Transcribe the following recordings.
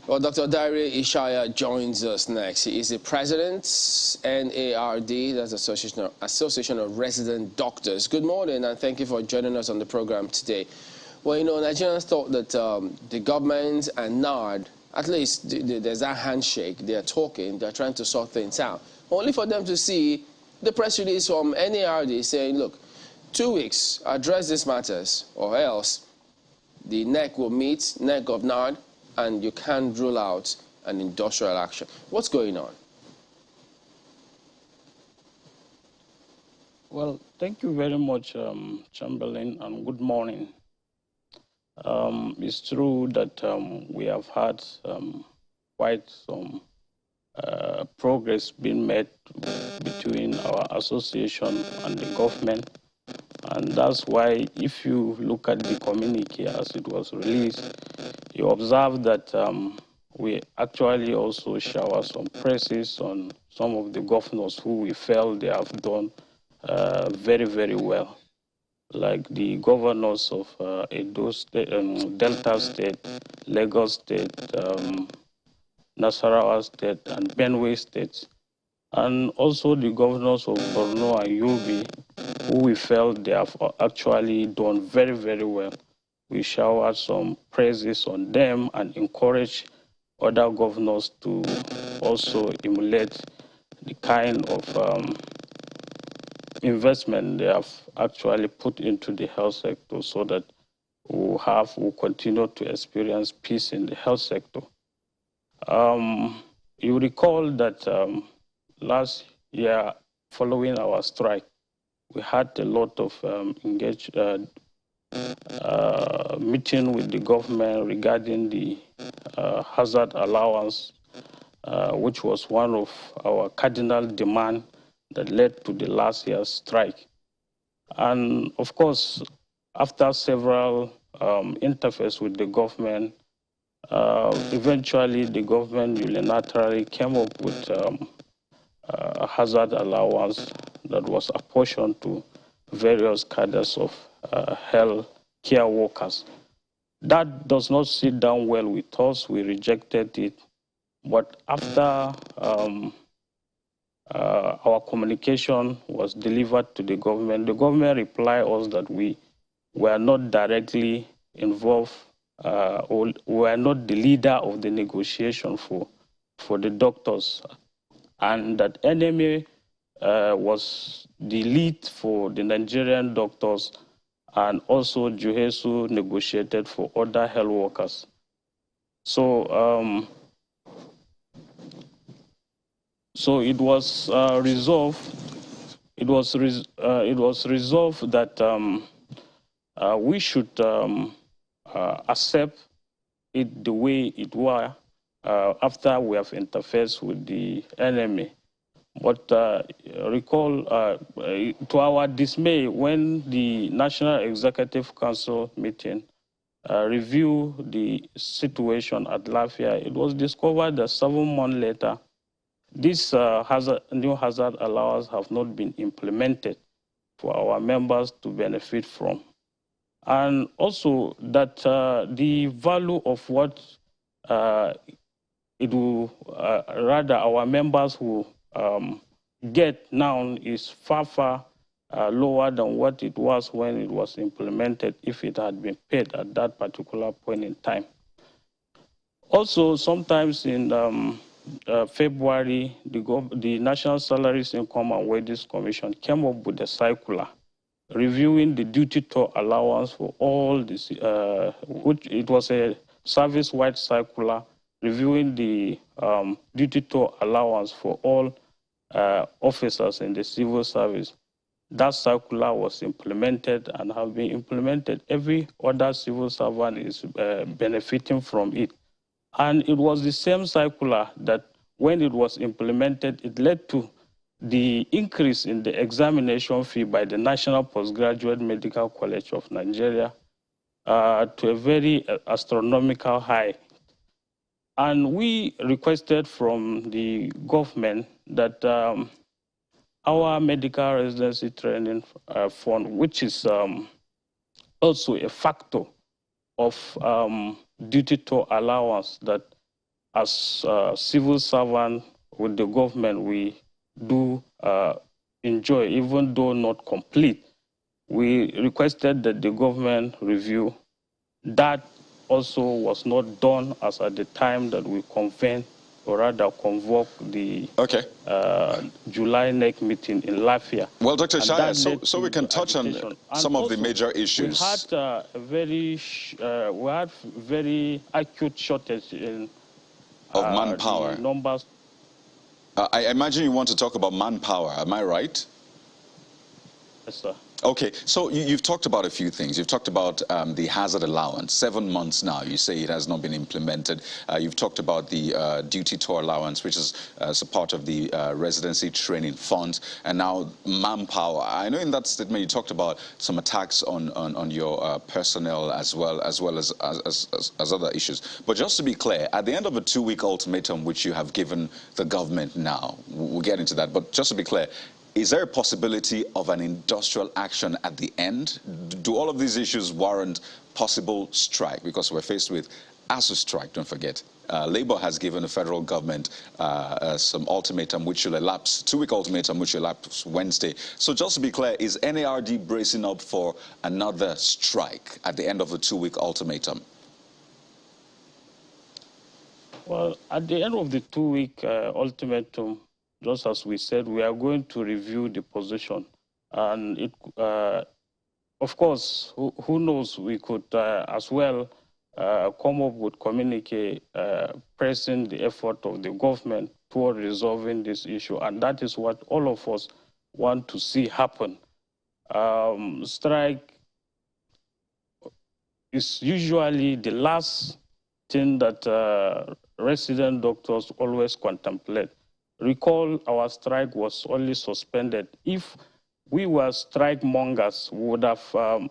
Well, Dr. Daire Ishaya joins us next. He is the president, NARD, that's Association of Resident Doctors. Good morning, and thank you for joining us on the program today. Well, you know, Nigerians thought that the government and NARD, at least there's that handshake, they're talking, they're trying to sort things out. Only for them to see the press release from NARD saying, look, 2 weeks, address these matters, or else the neck will meet, neck of NARD, and you can't rule out an industrial action. What's going on? Well, thank you very much, Chamberlain, and good morning. It's true that we have had quite some progress being made between our association and the government. And that's why, if you look at the communique as it was released, you observe that we actually also shower some praises on some of the governors who we felt they have done very, very well, like the governors of Edo State, Delta State, Lagos State, Nasarawa State, and Benue State, and also the governors of Borno and Yobe, who we felt they have actually done very, very well. We showered some praises on them and encourage other governors to also emulate the kind of investment they have actually put into the health sector, so that we'll continue to experience peace in the health sector. You recall that last year, following our strike, we had a lot of meeting with the government regarding the hazard allowance, which was one of our cardinal demands that led to the last year's strike. And of course, after several interfaces with the government, eventually the government unilaterally came up with a hazard allowance that was apportioned to various cadres of health care workers. That does not sit down well with us. We rejected it. But after our communication was delivered to the government replied us that we were not directly involved, or were not the leader of the negotiation for the doctors, and that NMA was the lead for the Nigerian doctors, and also Juhesu negotiated for other health workers. So, so it was resolved. It was resolved that we should accept it the way it was after we have interfaced with the enemy. But recall, to our dismay, when the National Executive Council meeting reviewed the situation at Lafia, it was discovered that 7 months later, this new hazard allowance have not been implemented for our members to benefit from. And also that the value of what it will, rather our members will get now is far lower than what it was when it was implemented, if it had been paid at that particular point in time. Also, sometimes in February, the National Salaries, Income and Wages Commission came up with a circular reviewing the duty toll allowance for all this, which it was a service-wide circular reviewing the duty toll allowance for all officers in the civil service. That circular was implemented and have been implemented. Every other civil servant is benefiting from it. And it was the same circular that when it was implemented, it led to the increase in the examination fee by the National Postgraduate Medical College of Nigeria to a very astronomical high. And we requested from the government that our medical residency training fund, which is also a factor of duty toll allowance, that as civil servant with the government, we do enjoy, even though not complete. We requested that the government review. That also was not done as at the time that we convened, or rather convoked the July NEC meeting in Lafia. Well, Dr. Shaya, so we can touch on some of the major issues. We had we had very acute shortage in of manpower. Numbers. I imagine you want to talk about manpower. Am I right? Yes, sir. Okay, so you've talked about a few things. You've talked about the hazard allowance, 7 months now. You say it has not been implemented. You've talked about the duty tour allowance, which is as a part of the residency training fund, and now manpower. I know in that statement you talked about some attacks on your personnel as well as other issues. But just to be clear, at the end of a 2-week ultimatum, which you have given the government now, we'll get into that, but just to be clear, is there a possibility of an industrial action at the end? Do all of these issues warrant possible strike? Because we're faced with ASU strike, don't forget. Labour has given the federal government some ultimatum which will elapse, 2-week ultimatum which will elapse Wednesday. So just to be clear, is NARD bracing up for another strike at the end of the 2-week ultimatum? Well, at the end of the 2-week ultimatum, just as we said, we are going to review the position. And it, of course, who knows, we could as well come up with communique pressing the effort of the government toward resolving this issue. And that is what all of us want to see happen. Strike is usually the last thing that resident doctors always contemplate. Recall, our strike was only suspended. If we were strike mongers, we would have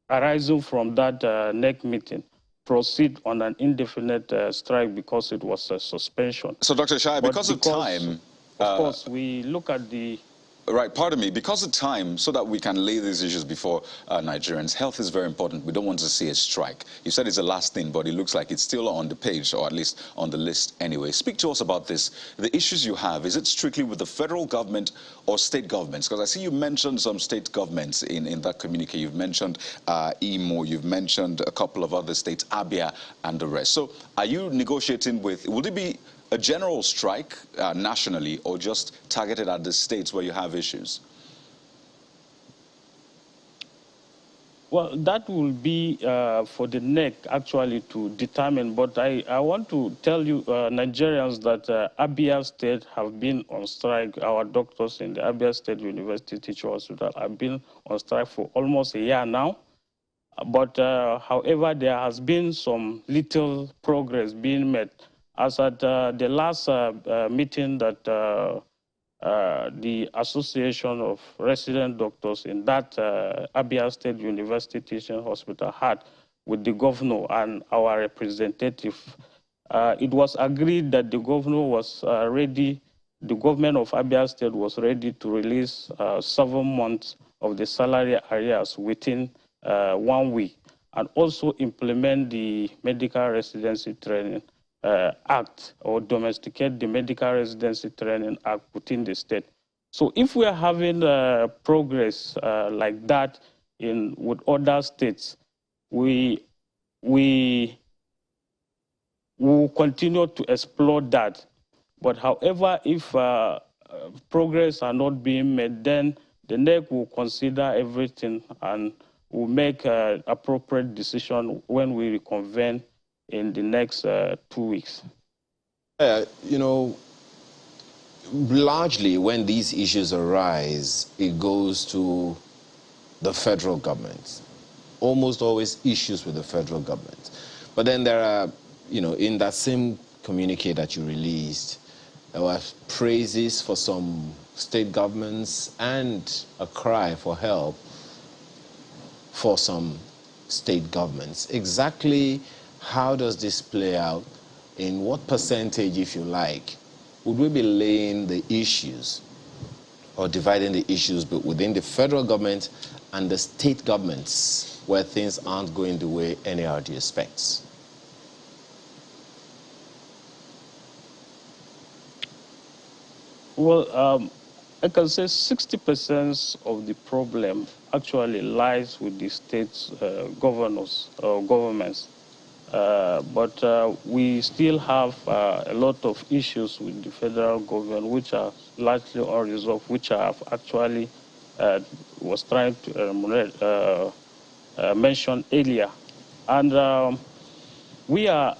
arisen from that NEC meeting, proceed on an indefinite strike because it was a suspension. So, Dr. Shai, because of time... Of course, we look at the... Right, pardon me, because of time, so that we can lay these issues before Nigerians, health is very important. We don't want to see a strike. You said it's the last thing, but it looks like it's still on the page, or at least on the list anyway. Speak to us about this. The issues you have, is it strictly with the federal government or state governments? Because I see you mentioned some state governments in that communique. You've mentioned Imo, you've mentioned a couple of other states, Abia and the rest. So are you negotiating with, would it be a general strike nationally, or just targeted at the states where you have issues? Well, that will be for the NEC actually to determine. But I want to tell you, Nigerians, that Abia State have been on strike. Our doctors in the Abia State University Teaching Hospital have been on strike for almost a year now. But however, there has been some little progress being made. As at the last meeting that the Association of Resident Doctors in that Abia State University Teaching Hospital had with the governor and our representative, it was agreed that the governor was ready, the government of Abia State was ready to release 7 months of the salary arrears within 1 week, and also implement the medical residency training Act, or domesticate the Medical Residency Training Act within the state. So if we are having progress like that with other states, we will continue to explore that. But however, if progress are not being made, then the NEC will consider everything and will make an appropriate decision when we reconvene in the next 2 weeks. You know, largely when these issues arise, it goes to the federal government. Almost always issues with the federal government. But then there are, you know, in that same communique that you released, there were praises for some state governments and a cry for help for some state governments. Exactly how does this play out? In what percentage, if you like, would we be laying the issues or dividing the issues within the federal government and the state governments where things aren't going the way NARD expects? Well, I can say 60% of the problem actually lies with the state's governors or governments. But we still have a lot of issues with the federal government, which are largely unresolved, which I have actually was trying to mention earlier. And we are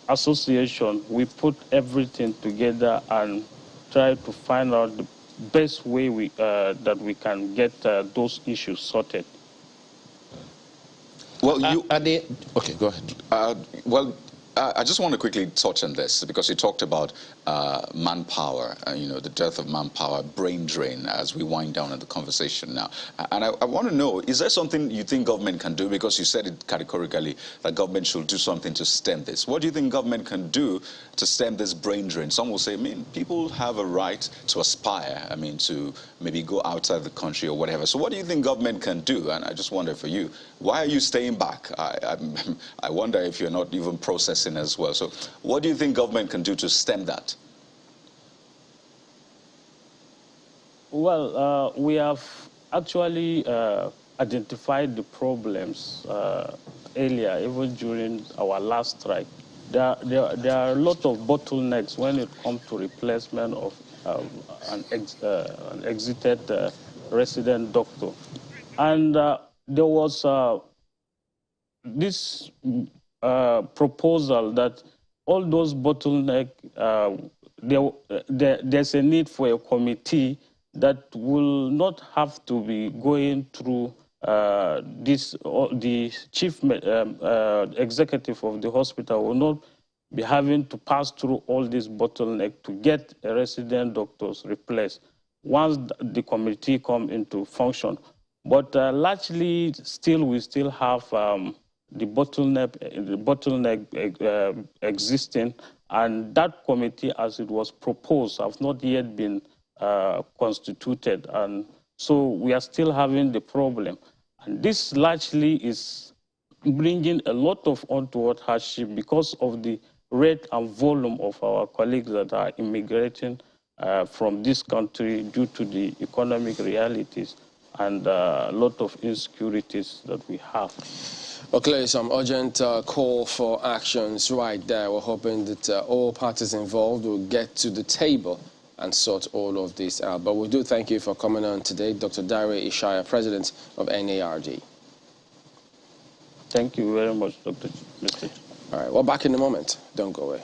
association, we put everything together and try to find out the best way that we can get those issues sorted. Well, okay, go ahead. Well, I just want to quickly touch on this because you talked about manpower, you know, the death of manpower, brain drain as we wind down in the conversation now. And I want to know, is there something you think government can do? Because you said it categorically that government should do something to stem this. What do you think government can do to stem this brain drain? Some will say, I mean, people have a right to aspire, I mean, to maybe go outside the country or whatever. So what do you think government can do? And I just wonder for you, why are you staying back? I wonder if you're not even processing as well. So what do you think government can do to stem that? Well, we have actually identified the problems earlier, even during our last strike. There are a lot of bottlenecks when it comes to replacement of an exited resident doctor. And there was this proposal that all those bottlenecks, there's a need for a committee that will not have to be going through the chief executive of the hospital will not be having to pass through all these bottlenecks to get a resident doctors replaced once the committee come into function. But largely, we still have the bottleneck existing, and that committee, as it was proposed, have not yet been constituted, and so we are still having the problem. And this largely is bringing a lot of untoward hardship because of the rate and volume of our colleagues that are immigrating from this country due to the economic realities and a lot of insecurities that we have. Well, clearly some urgent call for actions right there. We're hoping that all parties involved will get to the table and sort all of this out. But we do thank you for coming on today, Dr. Dare Ishaya, President of NARD. Thank you very much, Mr. All right, well, back in a moment. Don't go away.